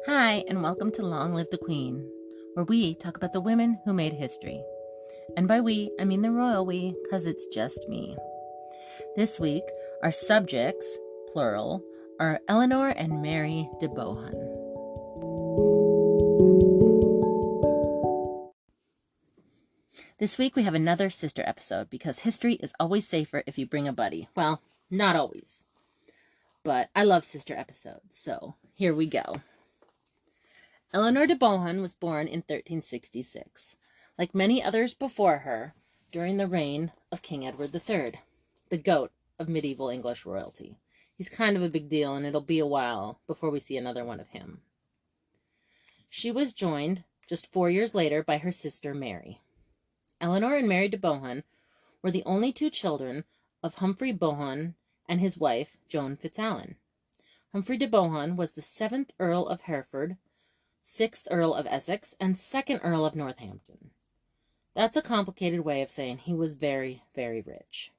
Hi, and welcome to Long Live the Queen, where we talk about the women who made history. And by we, I mean the royal we, because it's just me. This week, our subjects, plural, are Eleanor and Mary DeBohun. This week we have another sister episode because history is always safer if you bring a buddy. Well, not always. But I love sister episodes, so here we go. Eleanor DeBohun was born in 1366. Like many others before her, during the reign of King Edward III, the goat of medieval English royalty. He's kind of a big deal, and it'll be a while before we see another one of him. She was joined just 4 years later by her sister Mary. Eleanor and Mary DeBohun were the only two children of Humphrey Bohun and his wife, Joan Fitzalan. Humphrey DeBohun was the 7th Earl of Hereford, 6th Earl of Essex, and 2nd Earl of Northampton. That's a complicated way of saying he was very, very rich.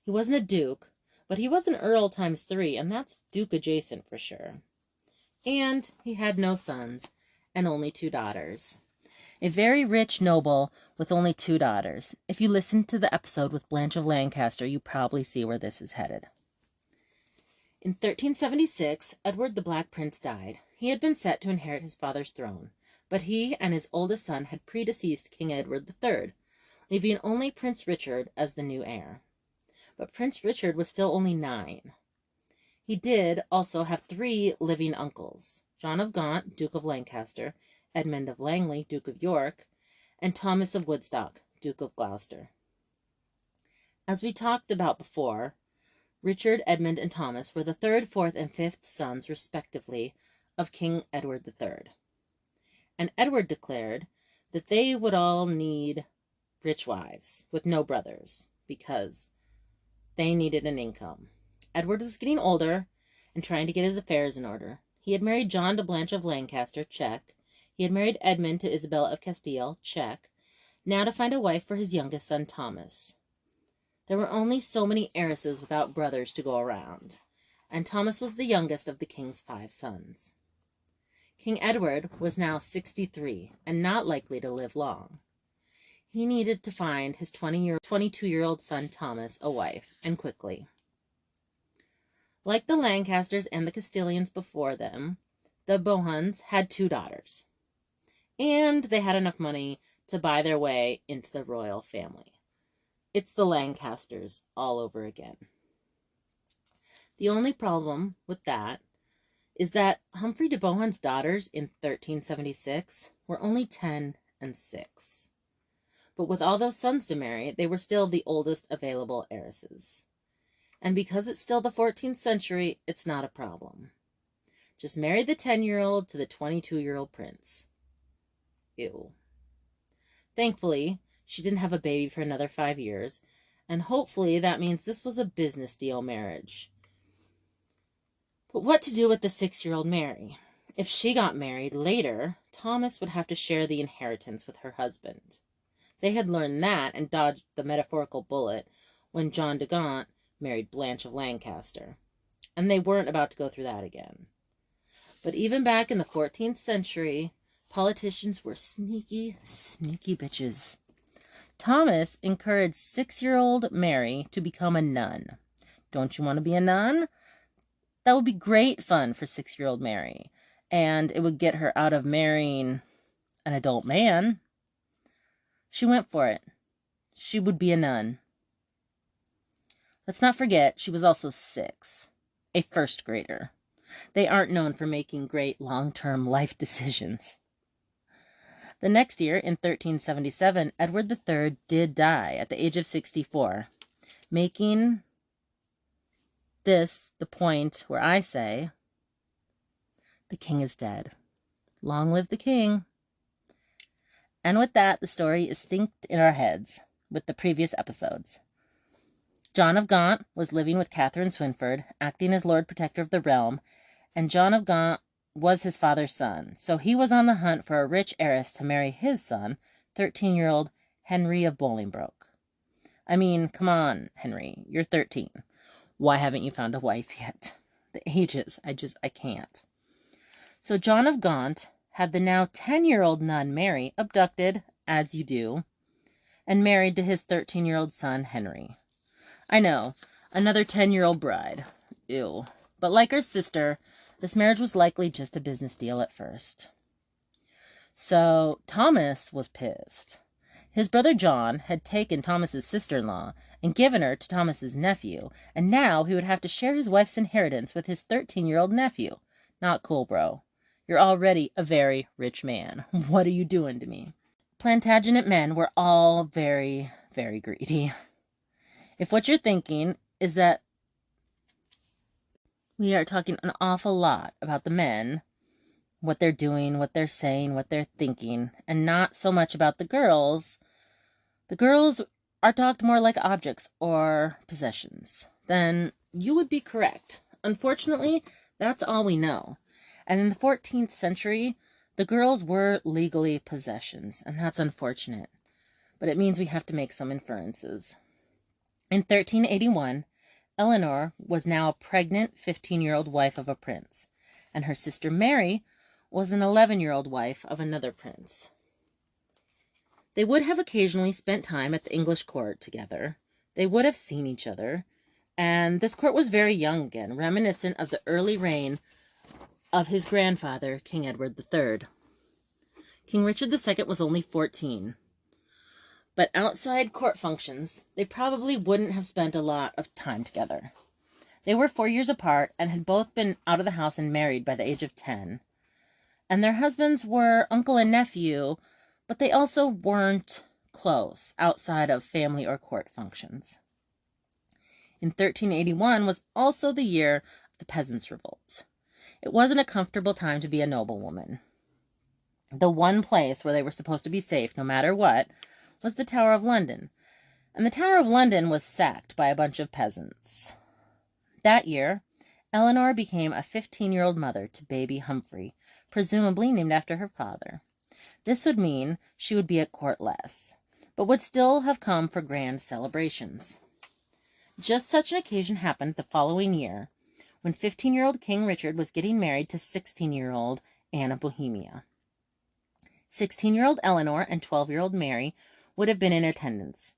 He wasn't a duke, but he was an earl times 3, and that's duke adjacent for sure. And he had no sons, and only 2 daughters. A very rich noble with only 2 daughters. If you listen to the episode with Blanche of Lancaster, you probably see where this is headed. In 1376, Edward the Black Prince died. He had been set to inherit his father's throne, but he and his oldest son had predeceased King Edward III, leaving only Prince Richard as the new heir. But Prince Richard was still only 9. He did also have 3 living uncles: John of Gaunt, Duke of Lancaster, Edmund of Langley, Duke of York, and Thomas of Woodstock, Duke of Gloucester. As we talked about before, Richard, Edmund, and Thomas were the 3rd, 4th, and 5th sons, respectively, of King Edward III. And Edward declared that they would all need rich wives with no brothers because they needed an income. Edward was getting older and trying to get his affairs in order. He had married John to Blanche of Lancaster, check. He had married Edmund to Isabella of Castile, check. Now to find a wife for his youngest son, Thomas. There were only so many heiresses without brothers to go around, and Thomas was the youngest of the king's 5 sons. King Edward was now 63 and not likely to live long. He needed to find his 22-year-old son Thomas a wife, and quickly. Like the Lancasters and the Castilians before them, the Bohuns had 2 daughters, and they had enough money to buy their way into the royal family. It's the Lancasters all over again. The only problem with that is that Humphrey DeBohun's daughters in 1376 were only 10 and 6. But with all those sons to marry, they were still the oldest available heiresses. And because it's still the 14th century, it's not a problem. Just marry the 10-year-old to the 22-year-old prince. Ew. Thankfully, she didn't have a baby for another 5 years, and hopefully that means this was a business deal marriage. But what to do with the 6-year-old Mary? If she got married later, Thomas would have to share the inheritance with her husband. They had learned that and dodged the metaphorical bullet when John de Gaunt married Blanche of Lancaster, and they weren't about to go through that again. But even back in the 14th century, politicians were sneaky, sneaky bitches. Thomas encouraged 6-year-old Mary to become a nun. Don't you want to be a nun? That would be great fun for 6-year-old Mary, and it would get her out of marrying an adult man. She went for it. She would be a nun. Let's not forget, she was also 6, a first grader. They aren't known for making great long-term life decisions. The next year, in 1377, Edward III did die at the age of 64, making this the point where I say, the king is dead. Long live the king. And with that, the story is synced in our heads with the previous episodes. John of Gaunt was living with Catherine Swynford, acting as Lord Protector of the realm, and John of Gaunt was his father's son, so he was on the hunt for a rich heiress to marry his son, 13-year-old Henry of Bolingbroke. I mean, come on, Henry, you're 13. Why haven't you found a wife yet? The ages, I can't. So John of Gaunt had the now 10-year-old nun Mary abducted, as you do, and married to his 13-year-old son Henry. I know, another 10-year-old bride. Ew. But like her sister, this marriage was likely just a business deal at first. So Thomas was pissed. His brother John had taken Thomas's sister-in-law and given her to Thomas's nephew, and now he would have to share his wife's inheritance with his 13-year-old nephew. Not cool, bro. You're already a very rich man. What are you doing to me? Plantagenet men were all very, very greedy. If what you're thinking is that we are talking an awful lot about the men, what they're doing, what they're saying, what they're thinking, and not so much about the girls are talked more like objects or possessions, then you would be correct. Unfortunately, that's all we know. And in the 14th century, the girls were legally possessions, and that's unfortunate. But it means we have to make some inferences. In 1381, Eleanor was now a pregnant 15-year-old wife of a prince, and her sister Mary was an 11-year-old wife of another prince. They would have occasionally spent time at the English court together. They would have seen each other, and this court was very young again, reminiscent of the early reign of his grandfather, King Edward III. King Richard II was only 14. But outside court functions, they probably wouldn't have spent a lot of time together. They were 4 years apart and had both been out of the house and married by the age of 10. And their husbands were uncle and nephew, but they also weren't close outside of family or court functions. In 1381 was also the year of the Peasants' Revolt. It wasn't a comfortable time to be a noblewoman. The one place where they were supposed to be safe, no matter what, was the Tower of London, and the Tower of London was sacked by a bunch of peasants. That year, Eleanor became a 15-year-old mother to baby Humphrey, presumably named after her father. This would mean she would be at court less, but would still have come for grand celebrations. Just such an occasion happened the following year, when 15-year-old King Richard was getting married to 16-year-old Anne of Bohemia. 16-year-old Eleanor and 12-year-old Mary would have been in attendance,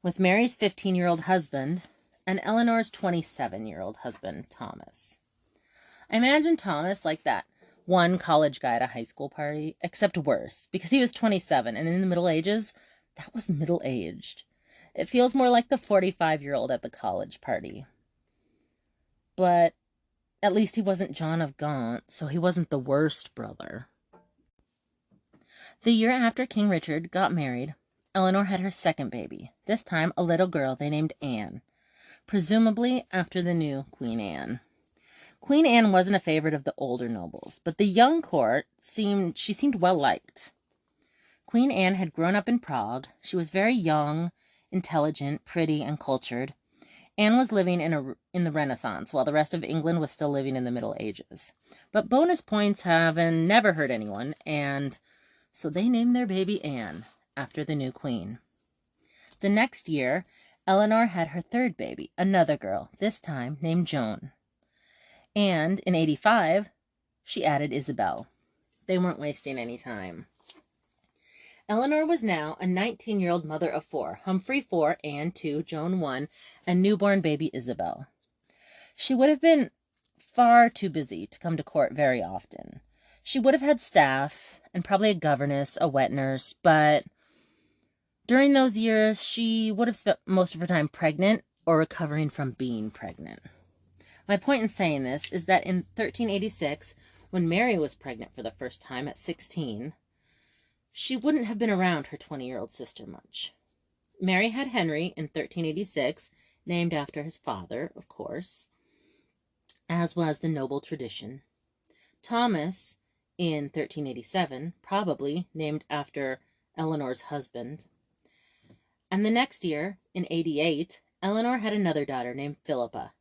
with Mary's 15-year-old husband and Eleanor's 27-year-old husband, Thomas. I imagine Thomas like that one college guy at a high school party, except worse, because he was 27, and in the Middle Ages, that was middle-aged. It feels more like the 45-year-old at the college party. But at least he wasn't John of Gaunt, so he wasn't the worst brother. The year after King Richard got married, Eleanor had her second baby, this time a little girl they named Anne, presumably after the new Queen Anne. Queen Anne wasn't a favorite of the older nobles, but the young court seemed well-liked. Queen Anne had grown up in Prague. She was very young, intelligent, pretty, and cultured. Anne was living in the Renaissance, while the rest of England was still living in the Middle Ages. But bonus points haven't never hurt anyone, and so they named their baby Anne, after the new queen. The next year, Eleanor had her third baby, another girl, this time named Joan. And in 85, she added Isabel. They weren't wasting any time. Eleanor was now a 19-year-old mother of 4, Humphrey 4, Anne 2, Joan 1, and newborn baby Isabel. She would have been far too busy to come to court very often. She would have had staff and probably a governess, a wet nurse, but during those years, she would have spent most of her time pregnant or recovering from being pregnant. My point in saying this is that in 1386, when Mary was pregnant for the first time at 16, she wouldn't have been around her 20-year-old sister much. Mary had Henry in 1386, named after his father, of course, as was the noble tradition. Thomas in 1387, probably named after Eleanor's husband. And the next year, in 88, Eleanor had another daughter named Philippa,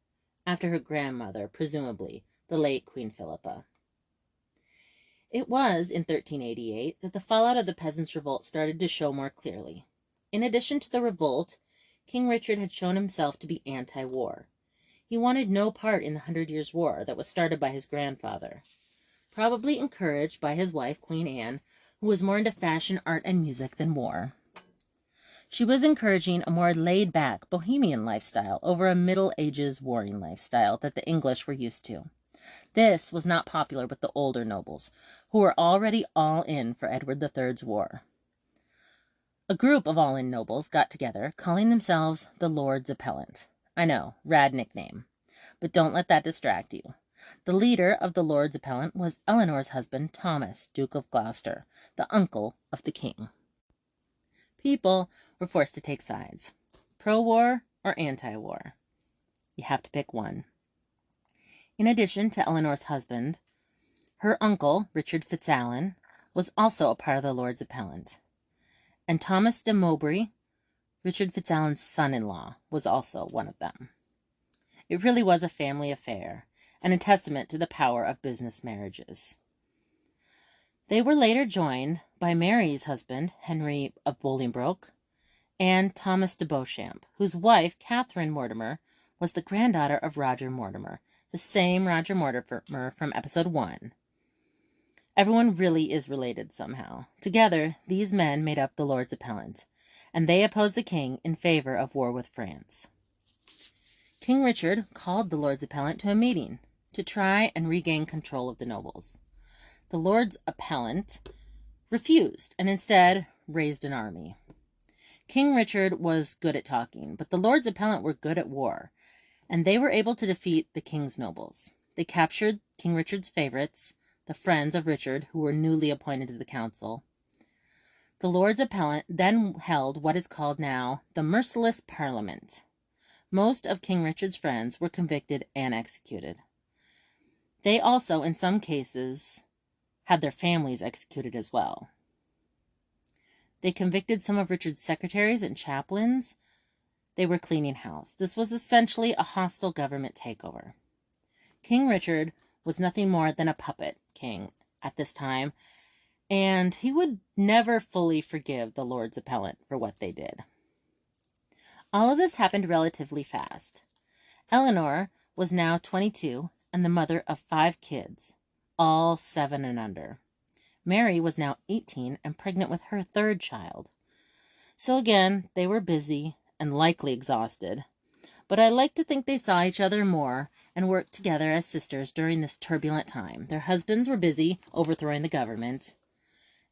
after her grandmother, presumably, the late Queen Philippa. It was in 1388 that the fallout of the Peasants' Revolt started to show more clearly. In addition to the revolt, King Richard had shown himself to be anti-war. He wanted no part in the 100 Years' War that was started by his grandfather. probably encouraged by his wife, Queen Anne, who was more into fashion, art, and music than war. She was encouraging a more laid-back, bohemian lifestyle over a Middle Ages warring lifestyle that the English were used to. This was not popular with the older nobles, who were already all in for Edward III's war. A group of all-in nobles got together, calling themselves the Lords Appellant. I know, rad nickname. But don't let that distract you. The leader of the Lords Appellant was Eleanor's husband, Thomas, Duke of Gloucester, the uncle of the king. People were forced to take sides, pro-war or anti-war. You have to pick one. In addition to Eleanor's husband, her uncle, Richard Fitzalan, was also a part of the Lords Appellant. And Thomas de Mowbray, Richard Fitzalan's son-in-law, was also one of them. It really was a family affair, and a testament to the power of business marriages. They were later joined by Mary's husband, Henry of Bolingbroke, and Thomas de Beauchamp, whose wife, Catherine Mortimer, was the granddaughter of Roger Mortimer, the same Roger Mortimer from episode 1. Everyone really is related somehow. Together, these men made up the Lords Appellant, and they opposed the king in favor of war with France. King Richard called the Lords Appellant to a meeting to try and regain control of the nobles. The Lords Appellant refused and instead raised an army. King Richard was good at talking, but the Lords Appellant were good at war, and they were able to defeat the king's nobles. They captured King Richard's favorites, the friends of Richard, who were newly appointed to the council. The Lords Appellant then held what is called now the Merciless Parliament. Most of King Richard's friends were convicted and executed. They also, in some cases, had their families executed as well. They convicted some of Richard's secretaries and chaplains. They were cleaning house. This was essentially a hostile government takeover. King Richard was nothing more than a puppet king at this time, and he would never fully forgive the Lords Appellant for what they did. All of this happened relatively fast. Eleanor was now 22 and the mother of 5 kids, all 7 and under. Mary was now 18 and pregnant with her 3rd child. So again, they were busy and likely exhausted, but I like to think they saw each other more and worked together as sisters during this turbulent time. Their husbands were busy overthrowing the government,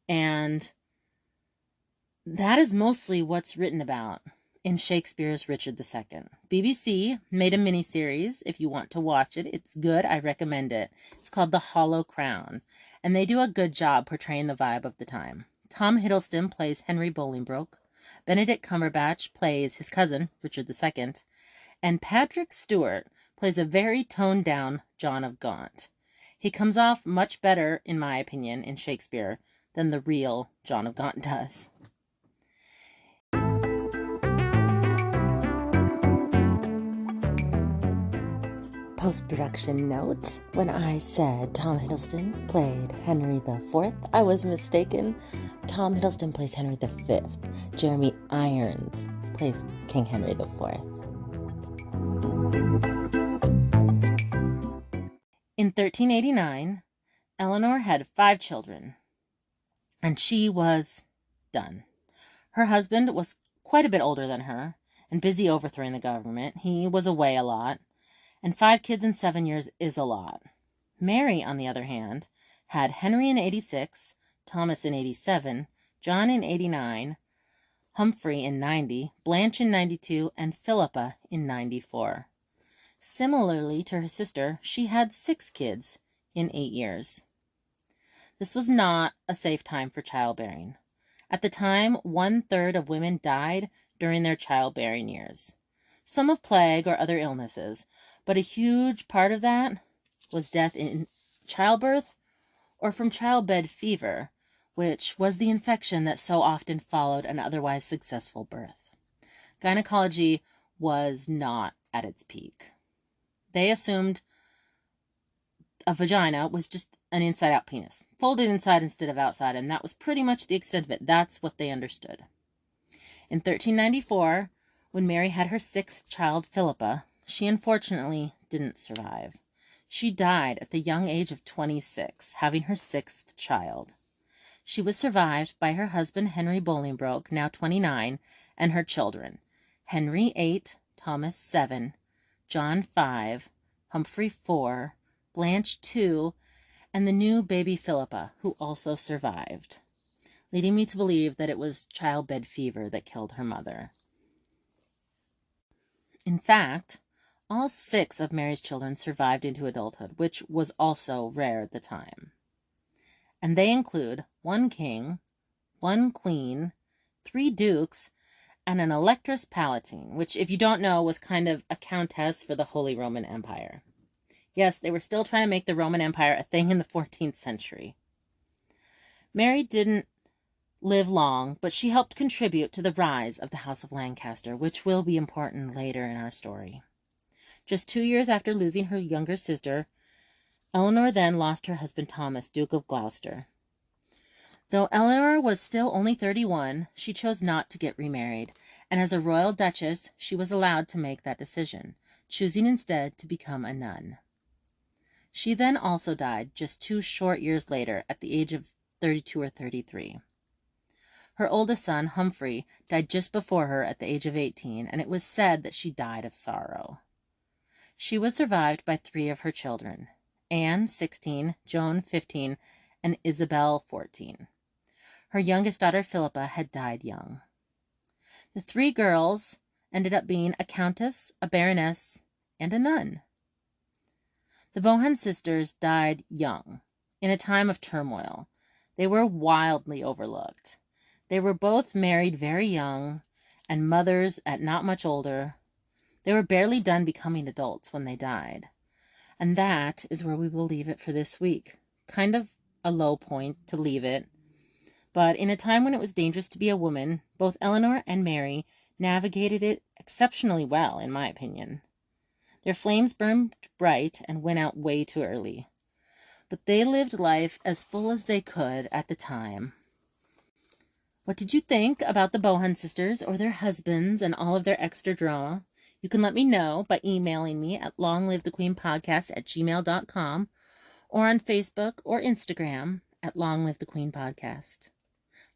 and that is mostly what's written about in Shakespeare's Richard II. BBC made a miniseries. If you want to watch it, it's good. I recommend it. It's called The Hollow Crown, and they do a good job portraying the vibe of the time. Tom Hiddleston plays Henry Bolingbroke. Benedict Cumberbatch plays his cousin, Richard II. And Patrick Stewart plays a very toned-down John of Gaunt. He comes off much better, in my opinion, in Shakespeare than the real John of Gaunt does. Post-production note: when I said Tom Hiddleston played Henry IV, I was mistaken. Tom Hiddleston plays Henry V. Jeremy Irons plays King Henry IV. In 1389, Eleanor had 5 children, and she was done. Her husband was quite a bit older than her and busy overthrowing the government. He was away a lot, and 5 kids in 7 years is a lot. Mary, on the other hand, had Henry in 86, Thomas in 87, John in 89, Humphrey in 90, Blanche in 92, and Philippa in 94. Similarly to her sister, she had 6 kids in 8 years. This was not a safe time for childbearing. At the time, 1/3 of women died during their childbearing years. Some of plague or other illnesses, but a huge part of that was death in childbirth or from childbed fever, which was the infection that so often followed an otherwise successful birth. Gynecology was not at its peak. They assumed a vagina was just an inside-out penis, folded inside instead of outside, and that was pretty much the extent of it. That's what they understood. In 1394, when Mary had her 6th child, Philippa, she unfortunately didn't survive. She died at the young age of 26, having her 6th child. She was survived by her husband Henry Bolingbroke, now 29, and her children, Henry 8, Thomas 7, John 5, Humphrey 4, Blanche 2, and the new baby Philippa, who also survived, leading me to believe that it was childbed fever that killed her mother. In fact, all 6 of Mary's children survived into adulthood, which was also rare at the time. And they include 1 king, 1 queen, 3 dukes, and an electress palatine, which, if you don't know, was kind of a countess for the Holy Roman Empire. Yes, they were still trying to make the Roman Empire a thing in the 14th century. Mary didn't live long, but she helped contribute to the rise of the House of Lancaster, which will be important later in our story. Just 2 years after losing her younger sister, Eleanor then lost her husband Thomas, Duke of Gloucester. Though Eleanor was still only 31, she chose not to get remarried, and as a royal duchess, she was allowed to make that decision, choosing instead to become a nun. She then also died just 2 short years later at the age of 32 or 33. Her oldest son, Humphrey, died just before her at the age of 18, and it was said that she died of sorrow. She was survived by 3 of her children, Anne, 16, Joan, 15, and Isabel, 14. Her youngest daughter, Philippa, had died young. The 3 girls ended up being a countess, a baroness, and a nun. The Bohun sisters died young, in a time of turmoil. They were wildly overlooked. They were both married very young, and mothers at not much older. They were barely done becoming adults when they died. And that is where we will leave it for this week. Kind of a low point to leave it. But in a time when it was dangerous to be a woman, both Eleanor and Mary navigated it exceptionally well, in my opinion. Their flames burned bright and went out way too early. But they lived life as full as they could at the time. What did you think about the Bohun sisters or their husbands and all of their extra drama? You can let me know by emailing me at longlivethequeenpodcast@gmail.com or on Facebook or Instagram at Long Live the Queen Podcast.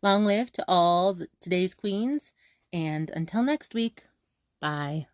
Long live to all today's queens, and until next week, bye.